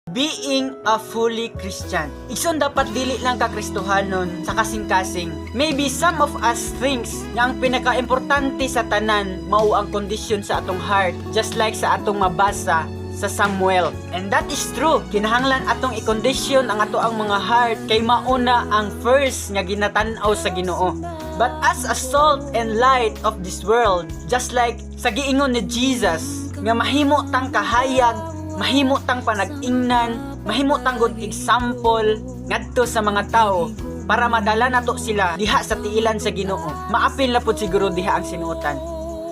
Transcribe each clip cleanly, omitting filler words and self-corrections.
Being a fully Christian. Igsoon dapat dili lang ka Kristohanon sa kasing-kasing. Maybe some of us thinks nga ang pinaka-importante sa tanan mao ang kondisyon sa atong heart, just like sa atong mabasa sa Samuel. And that is true. Kinahanglan atong i-condition ang ato ang mga heart kay mauna ang first nga ginatan-aw sa Ginoo. But as a salt and light of this world, just like sa giingon ni Jesus, nga mahimo tang kahayag, mahimo tang panag-ingnan, mahimo tang good example ngadto sa mga tao para madala nato sila diha sa tiilan sa Ginoo. Maapil na pud siguro diha ang sinuotan.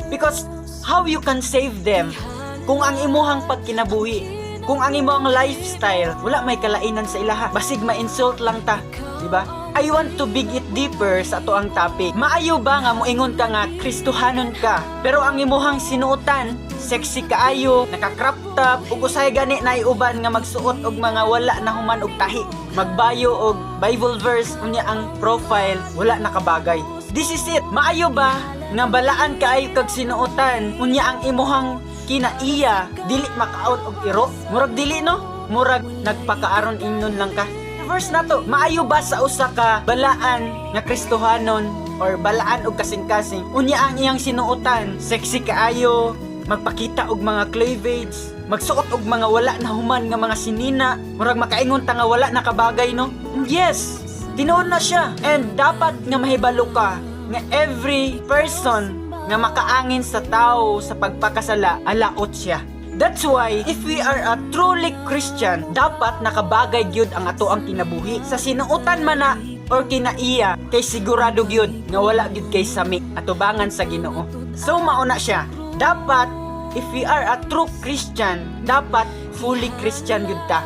Because how you can save them kung ang imuhang pagkinabuhi, kung ang imuhang lifestyle wala may kalainan sa ilaha, basig ma-insult lang ta, di ba? I want to dig it deeper sa ato ang topic. Maayo ba nga moingon ka nga Kristohanon ka, pero ang imuhang sinuotan sexy kaayo, naka-crop top, ug usay gani na uban nga magsuot og mga wala na human og tahi, magbayo og Bible verse unya ang profile wala nakabagay. This is it. Maayo ba nga balaan kaayo kag sinuotan unya ang imuhang kinaiya dili makaon og iro? Murag dili no? Murag nagpakaaron ingnon lang ka. Verse na to, maayo ba sa usa ka balaan nga Kristohanon or balaan og kasing-kasing unya ang iyang sinuotan sexy kaayo, magpakita og mga cleavage, magsuot og mga wala na human nga mga sinina, murag makaingon ta nga wala nakabagay no? Yes, tinuod na siya. And dapat nga mahibalo ka nga every person nga makaangin sa tao sa pagpakasala, alaot siya. That's why, if we are a truly Christian, dapat nakabagay gyud ang ato ang kinabuhi. Sa sinuotan man na or kinaiya, kay sigurado gyud nga wala gyud kay sami atubangan sa Ginoo. So mauna siya. Dapat, if we are a true Christian, dapat fully Christian gyud ta.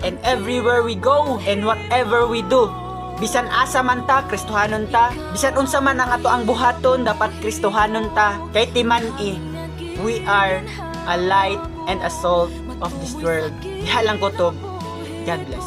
And everywhere we go, and whatever we do, bisan asa man ta, Kristohanon ta. Bisan unsa man ang ato ang buhaton, dapat Kristohanon ta. Kay timan-i, we are a light and a salt of this world. Diha lang kutob. God bless.